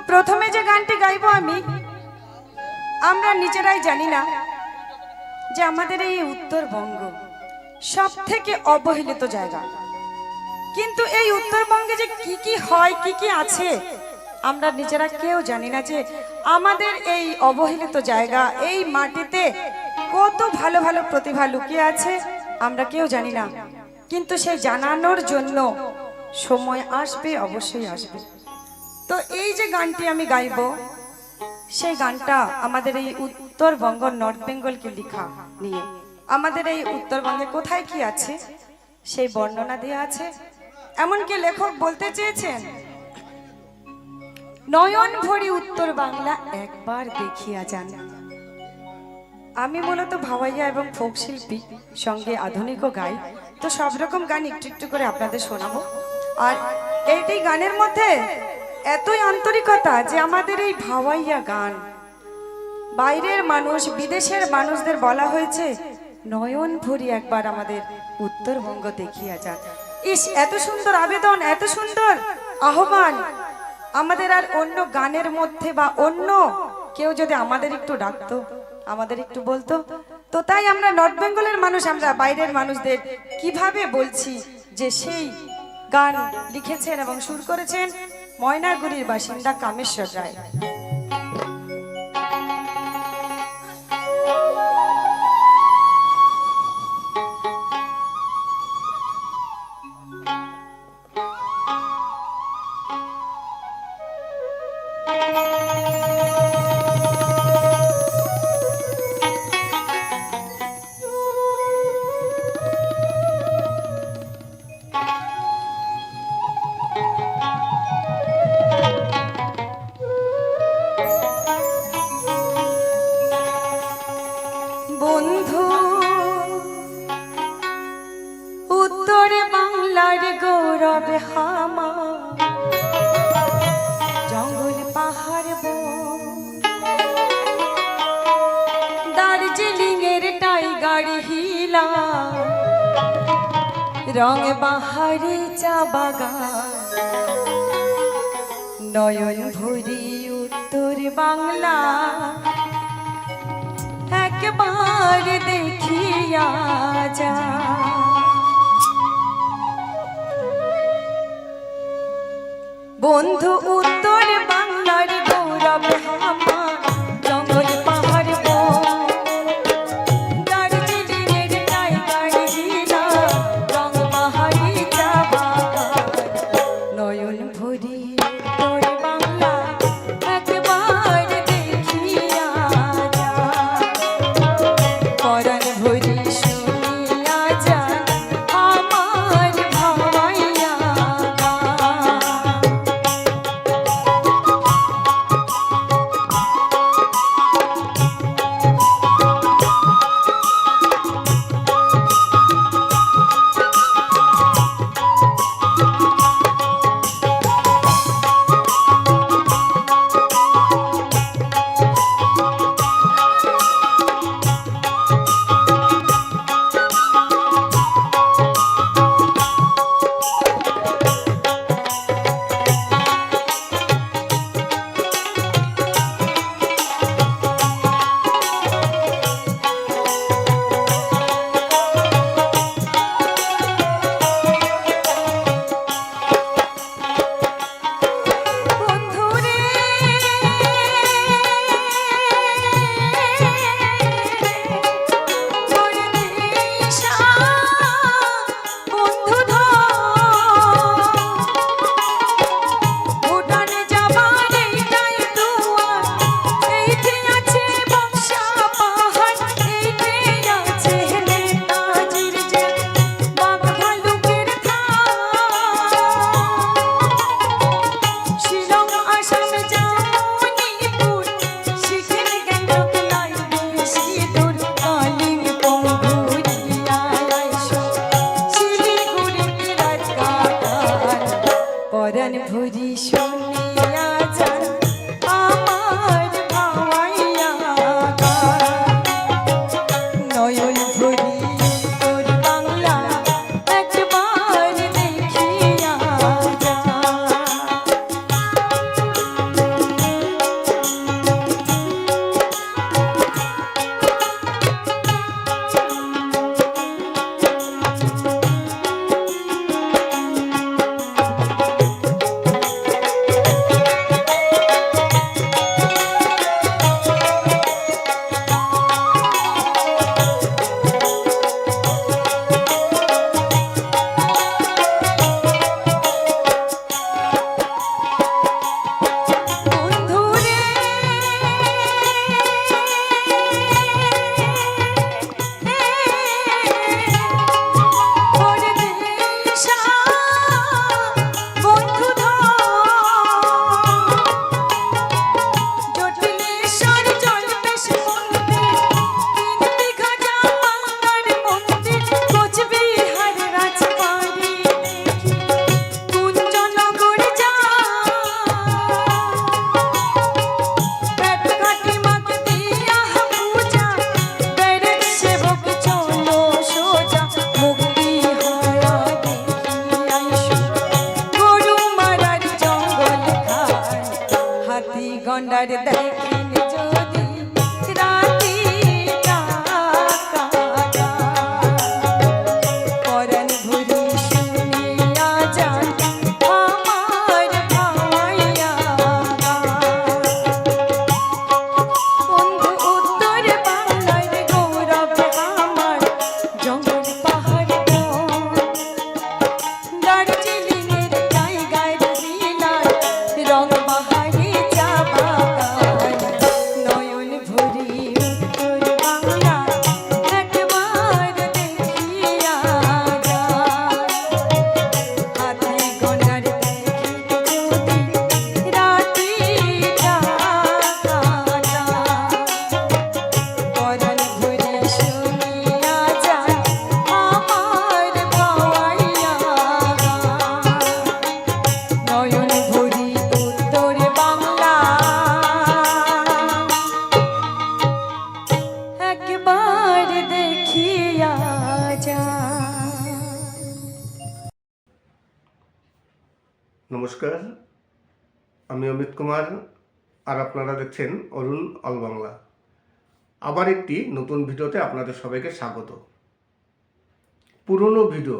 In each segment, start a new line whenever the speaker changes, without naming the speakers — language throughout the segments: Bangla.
প্রথমে যে গানটি গাইবো আমরা নিজেরাই জানি না যে আমাদের এই উত্তরবঙ্গ সবথেকে অবহেলিত জায়গা। কিন্তু এই উত্তরবঙ্গে যে কি হয়, কি আছে, আমরা নিজেরা কেউ জানি না যে আমাদের এই অবহেলিত জায়গা, এই মাটিতে কত ভালো ভালো প্রতিভা লুকিয়ে আছে আমরা কেউ জানি না। কিন্তু সেই জানানোর জন্য সময় আসবে, অবশ্যই আসবে। তো এই যে গানটি আমি গাইবো, সেই গানটা আমাদের এই উত্তরবঙ্গ, নর্থ বেঙ্গলকে লেখা নিয়ে। আমাদের এই উত্তরবঙ্গে কোথায় কি আছে সেই বর্ণনা দেওয়া আছে। এমনকি লেখক বলতে চেয়েছেন, নয়ন ভরি উত্তর বাংলা একবার দেখিয়া যান। আমি মূলত ভাওয়াইয়া এবং ফোক শিল্পী, সঙ্গে আধুনিকও গাই। তো সব রকম গান একটু একটু করে আপনাদের শোনাবো। আর এইটি গানের মধ্যে এতই আন্তরিকতা যে আমাদের এই ভাওয়াইয়া গান বাইরের মানুষ, বিদেশের মানুষদের বলা হয়েছে নয়ন ভরি একবার আমাদের উত্তরবঙ্গ দেখিয়া যান। ইস, এত সুন্দর আবেদন, এত সুন্দর আহ্বান। আমাদের আর অন্য গানের মধ্যে বা অন্য কেউ যদি আমাদের একটু ডাকতো, আমাদের একটু বলতো, তো তাই আমরা নর্থ বেঙ্গলের মানুষ, আমরা বাইরের মানুষদের কিভাবে বলছি যে সেই গান লিখেছেন এবং সুর করেছেন ময়নাগুড়ির বাসিন্দা কামেশ্বর রায়। বন্ধু, উত্তর বাংলার গৌরব হামা, জঙ্গল পাহাড় দার্জিলিং এর টাইগার হিলা, রং বাহারি চা বাগান, নয়ন ভরি উত্তর বাংলা একবার দেখিয়া যা। বন্ধু, উত্তর বাংলার গৌরব হামা, জঙ্গল পাহাড় দার্জিলিং এর টাইগার হিলা, রং বাহারি চা বাগান, নয়ন ভরি উত্তর বাংলা একবার দেখিয়া যা। পরাণ ভরি শুনিয়া যান আমার ভাওয়াইয়া গান। গন্ডার দেখেন যদি রাতি কাকাটা, পরাণ ভরি শুনিয়া যান আমার ভাইয়া বন্ধু উত্তর বাংলার গৌরব আমার জঙ্গল পাহাড় দার্জিলিংয়ের টাইগার বিলার রং বাহারি চা বাগান নয়ন ভরি উত্তর বাংলা একবার দেখিয়া যা হাতি গন্ডার দেখি যদি রাতি কাকাটা, পরাণ ভরি শুনিয়া যান আমার ভাইয়া নয়ন ভরি উত্তর বাংলা একবার দেখিয়া যা।
নমস্কার, আমি অমিত কুমার, আর আপনারা দেখছেন অরুণ অল বাংলা। আবার একটি নতুন ভিডিওতে আপনাদের সবাইকে স্বাগত। পুরনো ভিডিও,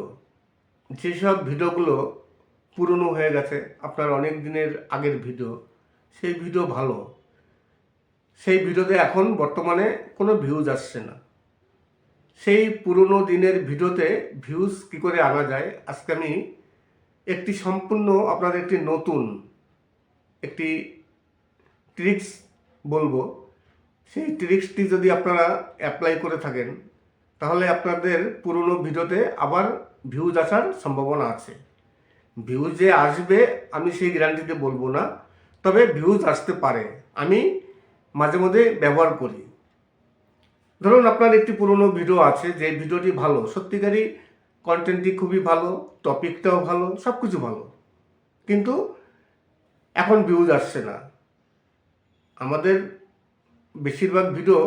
যেসব ভিডিওগুলো পুরনো হয়ে গেছে, আপনার অনেক দিনের আগের ভিডিও, সেই ভিডিও ভালো, সেই ভিডিওতে এখন বর্তমানে কোনো ভিউজ আসছে না। সেই পুরনো দিনের ভিডিওতে ভিউজ কী করে আনা যায়, আজকে আমি একটি সম্পূর্ণ আপনাদের একটি নতুন একটি ট্রিক্স বলবো। সেই ট্রিক্সটি যদি আপনারা অ্যাপ্লাই করে থাকেন তাহলে আপনাদের পুরনো ভিডিওতে আবার ভিউজ আসার সম্ভাবনা আছে। ভিউজ যে আসবে আমি সেই গ্যারান্টিতে বলবো না, তবে ভিউজ আসতে পারে। আমি মাঝে মধ্যে ব্যবহার করি। ধরুন আপনার একটি পুরনো ভিডিও আছে, যে ভিডিওটি ভালো, সত্যিকারই কন্টেন্টটি খুবই ভালো, টপিকটাও ভালো, সব কিছু ভালো, কিন্তু এখন ভিউজ আসছে না। আমাদের বেশিরভাগ ভিডিও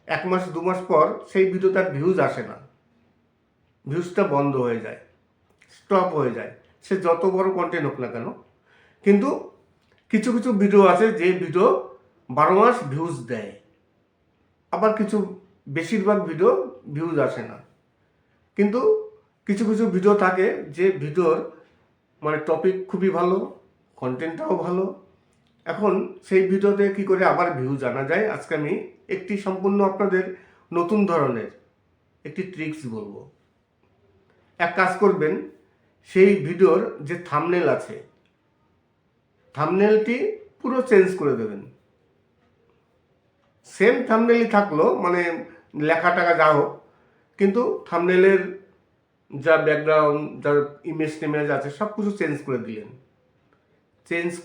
1 মাস 2 মাস পর সেই ভিডিওতে আর ভিউজ আসে না, ভিউজটা বন্ধ হয়ে যায়, স্টপ হয়ে যায়, সে যত বড় কন্টেন্ট হোক না কেন। কিন্তু কিছু কিছু ভিডিও আছে যে ভিডিও 12 মাস ভিউজ দেয়, আবার কিছু বেশিরভাগ ভিডিও ভিউজ আসে না। কিন্তু কিছু কিছু ভিডিও থাকে যে ভিডিওর মানে টপিক খুবই ভালো, কন্টেন্টটাও ভালো। এখন সেই ভিডিওতে কি করে আবার ভিউজ আনা যায়, আজকে আমি একটি সম্পূর্ণ আপনাদের নতুন ধরনের একটি ট্রিক্স বলবো। এক কাজ করবেন, সেই ভিডিওর যে থাম্বনেল আছে, থাম্বনেলটি পুরো চেঞ্জ করে দেবেন। সেম থাম্বনেলই থাকলো, মানে লেখা টাকা যা হোক, কিন্তু থাম্বনেলের যা ব্যাকগ্রাউন্ড, যা ইমেজ টিমেজ আছে সব কিছু চেঞ্জ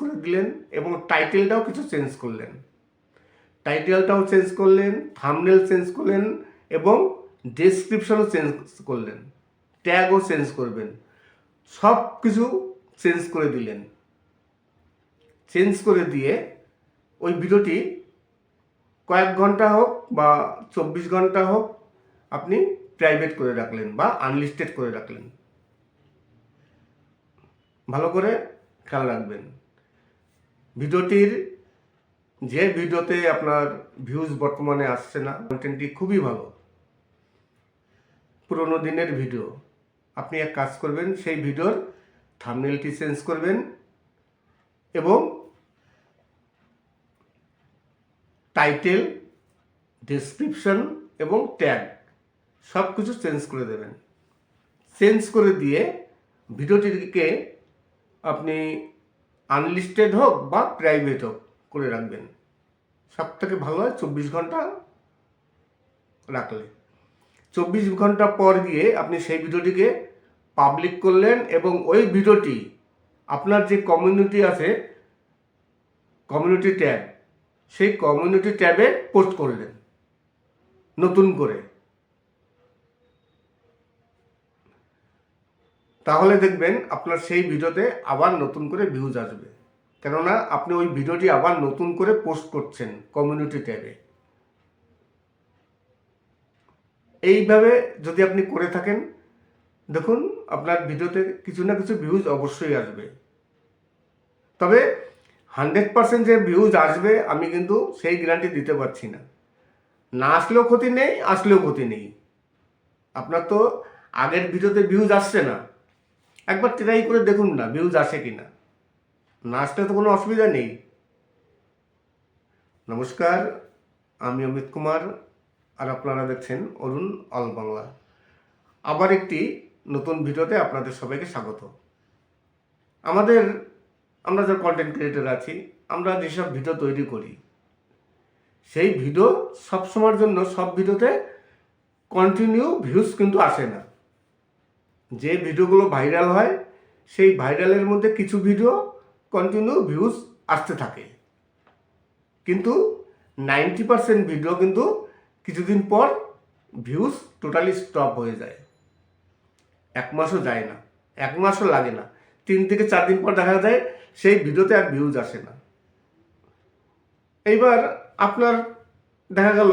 করে দিলেন এবং টাইটেলটাও কিছু চেঞ্জ করলেন। টাইটেলটাও চেঞ্জ করলেন, থাম্বনেল চেঞ্জ করলেন এবং ডেসক্রিপশনও চেঞ্জ করলেন, ট্যাগও চেঞ্জ করবেন, সব কিছু চেঞ্জ করে দিলেন। চেঞ্জ করে দিয়ে ওই ভিডিওটি কয়েক ঘন্টা হোক বা 24 ঘন্টা হোক আপনি প্রাইভেট করে রাখলেন বা আনলিস্টেড করে রাখলেন। ভালো করে খেয়াল রাখবেন, ভিডিওটির যে ভিডিওতে আপনার ভিউজ বর্তমানে আসছে না, কন্টেন্টটি খুবই ভালো, পুরোনো দিনের ভিডিও, আপনি এক কাজ করবেন, সেই ভিডিওর থাম্বনেলটি চেঞ্জ করবেন এবং টাইটেল, ডেসক্রিপশন এবং ট্যাগ সব কিছু চেঞ্জ করে দেবেন। চেঞ্জ করে দিয়ে ভিডিওটিকে আপনি আনলিস্টেড হোক বা প্রাইভেট হোক করে রাখবেন। সব থেকে ভালো হয় 24 ঘন্টা রাখলে। 24 ঘন্টা পর গিয়ে আপনি সেই ভিডিওটিকে পাবলিক করলেন এবং ওই ভিডিওটি আপনার যে কমিউনিটি আছে, কমিউনিটি ট্যাব, সেই কমিউনিটি ট্যাবে পোস্ট করলেন নতুন করে। তাহলে দেখবেন আপনার সেই ভিডিওতে আবার নতুন করে ভিউজ আসবে, কেননা আপনি ওই ভিডিওটি আবার নতুন করে পোস্ট করছেন কমিউনিটি ট্যাবে। এইভাবে যদি আপনি করে থাকেন, দেখুন আপনার ভিডিওতে কিছু না কিছু ভিউজ অবশ্যই আসবে। তবে 100% যে ভিউজ আসবে আমি কিন্তু সেই গ্যারান্টি দিতে পারছি না। না আসলেও ক্ষতি নেই, আসলেও ক্ষতি নেই। আপনার তো আগের ভিডিওতে ভিউজ আসছে না, একবার ট্রাই করে দেখুন না ভিউজ আসে কি না। না আসলে তো কোনো অসুবিধা নেই। নমস্কার, আমি অমিত কুমার, আর আপনারা দেখছেন অরুণ অল বাংলা। আবার একটি নতুন ভিডিওতে আপনাদের সবাইকে স্বাগত। আমরা যারা কন্টেন্ট ক্রিয়েটর আছি, আমরা যেসব ভিডিও তৈরি করি সেই ভিডিও সবসময়ের জন্য সব ভিডিওতে কন্টিনিউ ভিউজ কিন্তু আসে না। যে ভিডিওগুলো ভাইরাল হয় সেই ভাইরালের মধ্যে কিছু ভিডিও কন্টিনিউ ভিউজ আসতে থাকে, কিন্তু 90% ভিডিও কিন্তু কিছুদিন পর ভিউজ টোটালি স্টপ হয়ে যায়। 1 মাসও যায় না, 1 মাসও লাগে না, 3 থেকে 4 দিন পর দেখা যায় সেই ভিডিওতে আর ভিউজ আসে না। এইবার আপনার দেখা গেল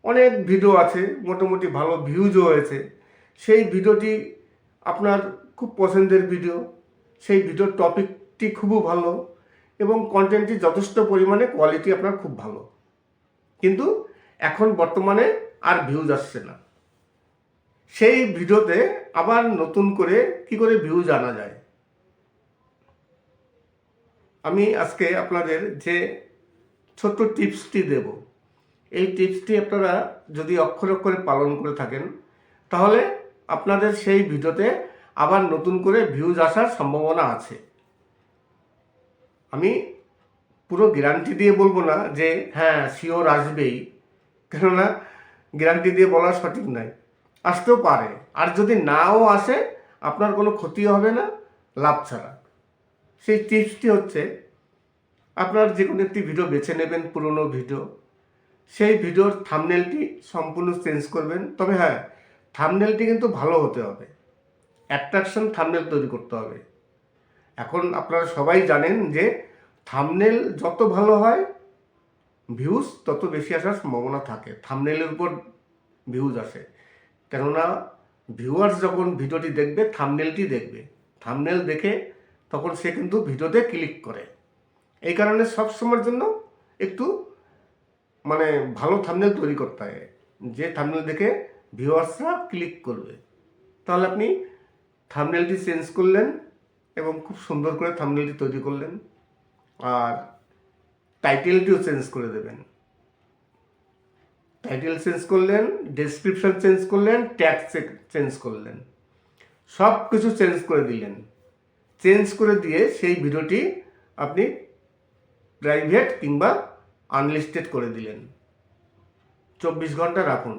অনেক ভিডিও আছে, মোটামুটি ভালো ভিউজও হয়েছে, সেই ভিডিওটি আপনার খুব পছন্দের ভিডিও, সেই ভিডিওর টপিকটি খুবই ভালো এবং কন্টেন্টটি যথেষ্ট পরিমাণে কোয়ালিটি আপনার খুব ভালো, কিন্তু এখন বর্তমানে আর ভিউজ আসছে না। সেই ভিডিওতে আবার নতুন করে কি করে ভিউজ আনা যায়, আমি আজকে আপনাদের যে ছোট্ট টিপসটি দেব, এই টিপসটি আপনারা যদি অক্ষরে অক্ষরে পালন করে থাকেন তাহলে আপনাদের সেই ভিডিওতে আবার নতুন করে ভিউজ আসার সম্ভাবনা আছে। আমি পুরো গ্যারান্টি দিয়ে বলবো না যে হ্যাঁ শিওর আসবেই, কেননা গ্যারান্টি দিয়ে বলা সঠিক নয়, আসতেও পারে। আর যদি নাও আসে আপনার কোনো ক্ষতি হবে না, লাভ ছাড়া। সেই টিপসটি হচ্ছে, আপনার যে কোনো একটি ভিডিও বেছে নেবেন, পুরনো ভিডিও, সেই ভিডিওর থাম্বনেলটি সম্পূর্ণ চেঞ্জ করবেন। তবে হ্যাঁ, থাম্বনেলটি কিন্তু ভালো হতে হবে, অ্যাট্রাকশন থাম্বনেল তৈরি করতে হবে। এখন আপনারা সবাই জানেন যে থাম্বনেল যত ভালো হয় ভিউজ তত বেশি আসার সম্ভাবনা থাকে। থাম্বনেলের উপর ভিউজ আসে, কেননা ভিউয়ার্স যখন ভিডিওটি দেখবে থাম্বনেলটি দেখবে, থাম্বনেল দেখে তখন সে কিন্তু ভিডিওতে ক্লিক করে। এই কারণে সবসময়ের জন্য একটু ভালো থাম্বনেল তৈরি করতে হয়, যে থাম্বনেল দেখে ভিউয়ার্সরা ক্লিক করবে। তাহলে আপনি থাম্বনেলটি চেঞ্জ করলেন এবং খুব সুন্দর করে থাম্বনেলটি তৈরি করলেন, আর টাইটেলটিও চেঞ্জ করে দেবেন। টাইটেল চেঞ্জ করলেন, ডেসক্রিপশন চেঞ্জ করলেন, ট্যাগ চেঞ্জ করলেন, সব কিছু চেঞ্জ করে দিলেন। চেঞ্জ করে দিয়ে সেই ভিডিওটি আপনি প্রাইভেট কিংবা আনলিস্টেড করে দিলেন। 24 ঘন্টা রাখুন,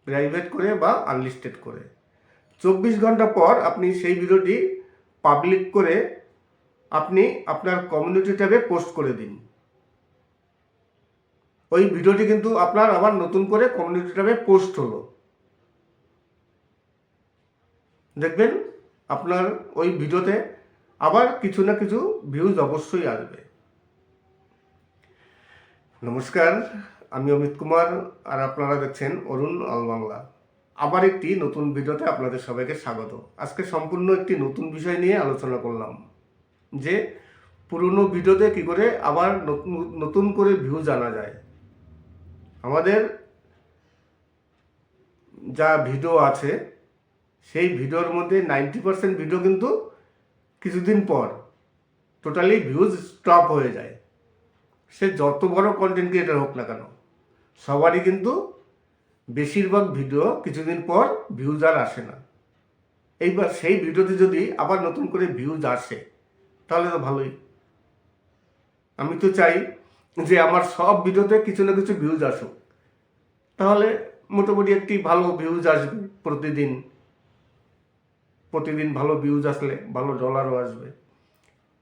প্রাইভেট করে বা আনলিস্টেড করে। 24 ঘন্টা পর আপনি সেই ভিডিওটি পাবলিক করে আপনি আপনার কমিউনিটি ট্যাবে পোস্ট করে দিন। ওই ভিডিওটি কিন্তু আপনার আবার নতুন করে কমিউনিটি ট্যাবে পোস্ট হলো, দেখবেন আপনার ওই ভিডিওতে আবার কিছু না কিছু ভিউজ অবশ্যই আসবে। নমস্কার, আমি অমিত কুমার, আর আপনারা দেখছেন অরুণ অল বাংলা। আবার একটি নতুন ভিডিওতে আপনাদের সবাইকে স্বাগত। আজকে সম্পূর্ণ একটি নতুন বিষয় নিয়ে আলোচনা করলাম, যে পুরনো ভিডিওতে কি করে আবার নতুন করে ভিউজ আনা যায়। আমাদের যা ভিডিও আছে সেই ভিডিওর মধ্যে 90% ভিডিও কিন্তু কিছুদিন পর টোটালি ভিউজ স্টপ হয়ে যায়। সে যত বড় কন্টেন্ট ক্রিয়েটার হোক না কেন, সবারই কিন্তু বেশিরভাগ ভিডিও কিছুদিন পর ভিউজ আর আসে না। এইবার সেই ভিডিওতে যদি আবার নতুন করে ভিউজ আসে তাহলে তো ভালোই। আমি তো চাই যে আমার সব ভিডিওতে কিছু না কিছু ভিউজ আসুক, তাহলে মোটামুটি একটি ভালো ভিউজ আসবে। প্রতিদিন ভালো ভিউজ আসলে ভালো ডলারও আসবে।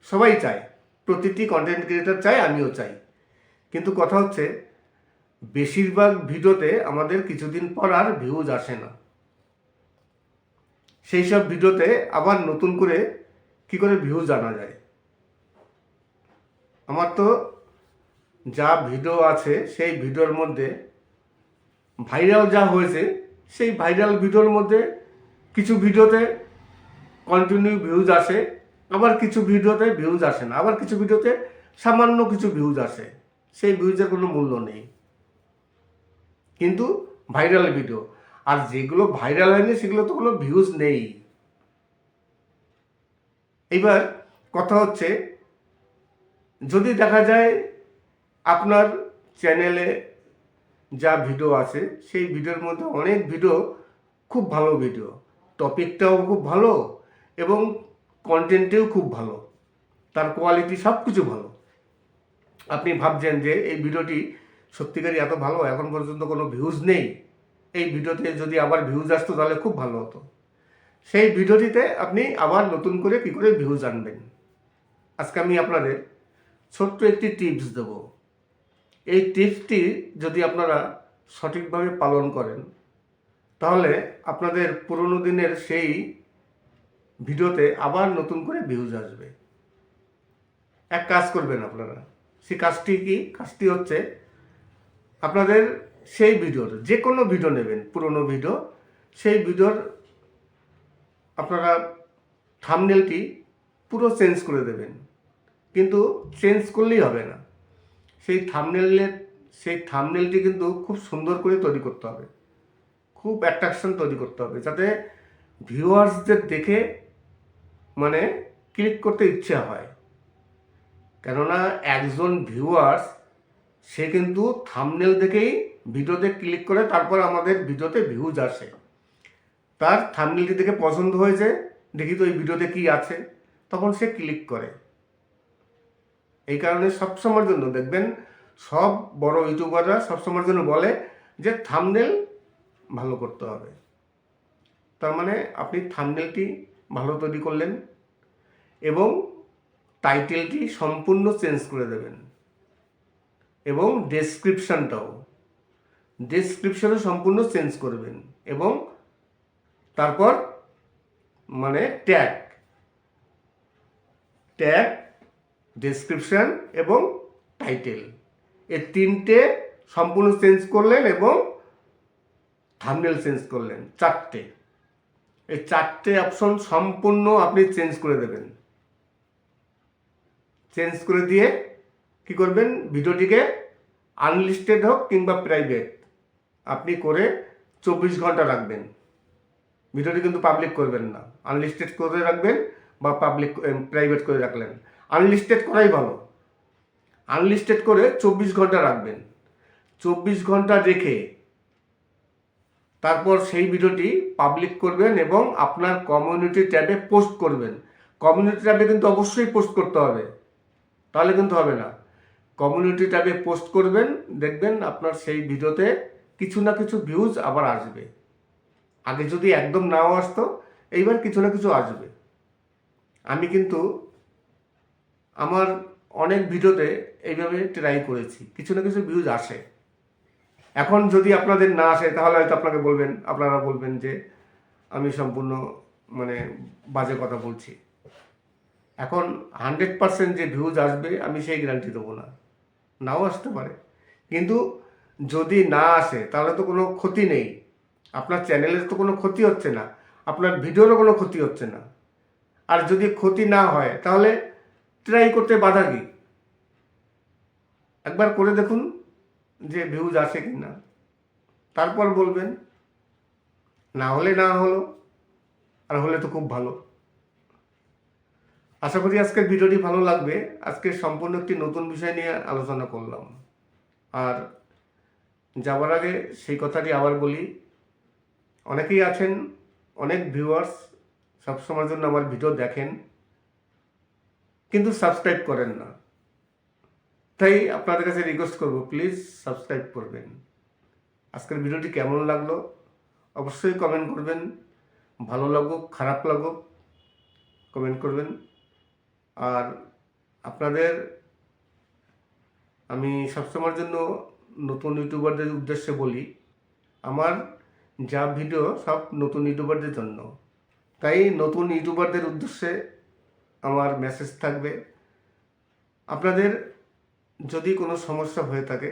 সবাই চায়, প্রতিটি কন্টেন্ট ক্রিয়েটার চায়, আমিও চাই। কিন্তু কথা হচ্ছে বেশিরভাগ ভিডিওতে আমাদের কিছুদিন পর আর ভিউজ আসে না। সেই সব ভিডিওতে আবার নতুন করে কি করে ভিউজ আনা যায়। আমার তো যা ভিডিও আছে সেই ভিডিওর মধ্যে ভাইরাল যা হয়েছে, সেই ভাইরাল ভিডিওর মধ্যে কিছু ভিডিওতে কন্টিনিউ ভিউজ আসে, আবার কিছু ভিডিওতে ভিউজ আসে না, আবার কিছু ভিডিওতে সামান্য কিছু ভিউজ আসে, সেই ভিউজের কোনো মূল্য নেই, কিন্তু ভাইরাল ভিডিও। আর যেগুলো ভাইরাল হয়নি সেগুলো তো কোনো ভিউজ নেই। এবার কথা হচ্ছে, যদি দেখা যায় আপনার চ্যানেলে যা ভিডিও আছে সেই ভিডিওর মধ্যে অনেক ভিডিও খুব ভালো ভিডিও, টপিকটাও খুব ভালো এবং কন্টেন্টেও খুব ভালো, তার কোয়ালিটি সব কিছু ভালো, আপনি ভাবছেন যে এই ভিডিওটি সত্যিকারই এত ভালো, এখন পর্যন্ত কোনো ভিউজ নেই, এই ভিডিওতে যদি আবার ভিউজ আসতো তাহলে খুব ভালো হতো, সেই ভিডিওটিতে আপনি আবার নতুন করে কী করে ভিউজ আনবেন। আজকে আমি আপনাদের ছোট্ট একটি টিপস দেব। এই টিপসটি যদি আপনারা সঠিকভাবে পালন করেন তাহলে আপনাদের পুরনো দিনের সেই ভিডিওতে আবার নতুন করে ভিউজ আসবে। এক কাজ করবেন আপনারা, সেই কাজটি কি? কাজটি হচ্ছে আপনাদের সেই ভিডিওর যে কোনো ভিডিও নেবেন, পুরনো ভিডিও, সেই ভিডিওর আপনারা থাম্বনেলটি পুরো চেঞ্জ করে দেবেন। কিন্তু চেঞ্জ করলেই হবে না, সেই থাম্বনেলটি কিন্তু খুব সুন্দর করে তৈরি করতে হবে, খুব অ্যাট্রাকশন তৈরি করতে হবে, যাতে ভিউয়ার্সদের দেখে মানে ক্লিক করতে ইচ্ছা হয়। কেননা একজন ভিউয়ার্স সে কিন্তু থাম্বনেল দেখেই ভিডিওতে ক্লিক করে, তারপর আমাদের ভিডিওতে ভিউজ আসে, তার থাম্বনেলটি দেখে পছন্দ হয়েছে, দেখি তো এই ভিডিওতে কি আছে, তখন সে ক্লিক করে। এই কারণে সবসময়ের জন্য দেখবেন সব বড় ইউটিউবাররা সবসময়ের জন্য বলে যে থাম্বনেল ভালো করতে হবে। তার মানে আপনি থাম্বনেলটি ভালো তৈরি করলেন এবং টাইটেলটি সম্পূর্ণ চেঞ্জ করে দেবেন এবং ডেসক্রিপশনও সম্পূর্ণ চেঞ্জ করবেন এবং তারপর মানে ট্যাগ, ডেসক্রিপশন এবং টাইটেল, এই তিনটে সম্পূর্ণ চেঞ্জ করলেন এবং থাম্বনেল চেঞ্জ করলেন, চারটে, এই চারটে অপশন সম্পূর্ণ আপনি চেঞ্জ করে দেবেন। চেঞ্জ করে দিয়ে কি করবেন, ভিডিওটিকে আনলিস্টেড হোক কিংবা প্রাইভেট আপনি করে 24 ঘন্টা রাখবেন। ভিডিওটি কিন্তু পাবলিক করবেন না, আনলিস্টেড করে রাখবেন বা প্রাইভেট করে রাখলেন। আনলিস্টেড করাই ভালো, আনলিস্টেড করে 24 ঘন্টা রাখবেন। 24 ঘন্টা রেখে তারপর সেই ভিডিওটি পাবলিক করবেন এবং আপনার কমিউনিটি ট্যাবে পোস্ট করবেন। কমিউনিটি ট্যাবে কিন্তু অবশ্যই পোস্ট করতে হবে, তাহলে কিন্তু হবে না। কমিউনিটি ট্যাবে পোস্ট করবেন, দেখবেন আপনার সেই ভিডিওতে কিছু না কিছু ভিউজ আবার আসবে। আগে যদি একদম নাও আসতো, এইবার কিছু না কিছু আসবে। আমি কিন্তু আমার অনেক ভিডিওতে এইভাবে ট্রাই করেছি, কিছু না কিছু ভিউজ আসে। এখন যদি আপনাদের না আসে তাহলে হয়তো আপনারা বলবেন যে আমি সম্পূর্ণ মানে বাজে কথা বলছি। এখন 100% যে ভিউজ আসবে আমি সেই গ্যারান্টি দেবো না, নাও আসতে পারে। কিন্তু যদি না আসে তাহলে তো কোনো ক্ষতি নেই, আপনার চ্যানেলের তো কোনো ক্ষতি হচ্ছে না, আপনার ভিডিওরও কোনো ক্ষতি হচ্ছে না। আর যদি ক্ষতি না হয় তাহলে ট্রাই করতে বাধা কি? একবার করে দেখুন যে ভিউজ আসে কি না, তারপর বলবেন। না হলে না হলো, আর হলে তো খুব ভালো। আশা করি আজকের ভিডিওটি ভালো লাগবে। আজকে সম্পূর্ণ একটি নতুন বিষয় নিয়ে আলোচনা করলাম। আর যাওয়ার আগে সেই কথাটি আবার বলি, অনেকেই আছেন, অনেক ভিউয়ার্স সবসময়ের জন্য আমার ভিডিও দেখেন কিন্তু সাবস্ক্রাইব করেন না। তাই আপনাদের কাছে রিকোয়েস্ট করব, প্লিজ সাবস্ক্রাইব করবেন। আজকের ভিডিওটি কেমন লাগলো অবশ্যই কমেন্ট করবেন, ভালো লাগুক খারাপ লাগুক কমেন্ট করবেন। আর আপনাদের আমি সবসময়ের জন্য নতুন ইউটিউবারদের উদ্দেশ্যে বলি, আমার যা ভিডিও সব নতুন ইউটিউবারদের জন্য, তাই নতুন ইউটিউবারদের উদ্দেশ্যে আমার মেসেজ থাকবে, আপনাদের যদি কোনো সমস্যা হয়ে থাকে,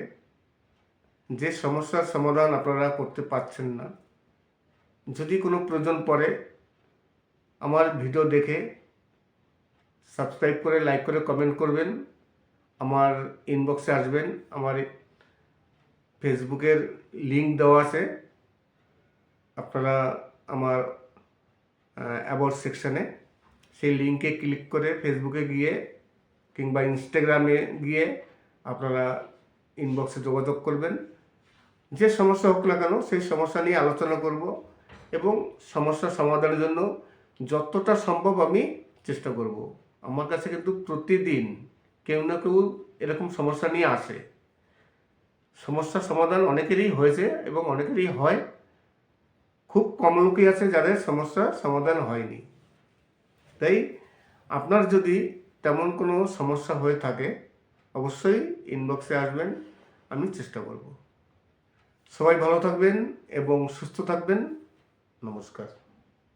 যে সমস্যার সমাধান আপনারা করতে পারছেন না, যদি কোনো প্রয়োজন পড়ে, আমার ভিডিও দেখে সাবস্ক্রাইব করে লাইক করে কমেন্ট করবেন। আমার ইনবক্সে আসবেন। আমার ফেসবুকের লিংক দেওয়া আছে, আপনারা আমার অ্যাবাউট সেকশানে সেই লিঙ্কে ক্লিক করে ফেসবুকে গিয়ে কিংবা ইনস্টাগ্রামে গিয়ে আপনারা ইনবক্সে যোগাযোগ করবেন। যে সমস্যা হোক না কেন সেই সমস্যা নিয়ে আলোচনা করব এবং সমস্যা সমাধানের জন্য যতটা সম্ভব আমি চেষ্টা করব। আমার কাছে কিন্তু প্রতিদিন কেউ না কেউ এরকম সমস্যা নিয়ে আসে। সমস্যার সমাধান অনেকেরই হয়েছে এবং অনেকেরই হয়, খুব কম লোকই আছে যাদের সমস্যার সমাধান হয়নি। তাই আপনার যদি তেমন কোনো সমস্যা হয়ে থাকে অবশ্যই ইনবক্সে আসবেন, আমি চেষ্টা করব। সবাই ভালো থাকবেন এবং সুস্থ থাকবেন। নমস্কার।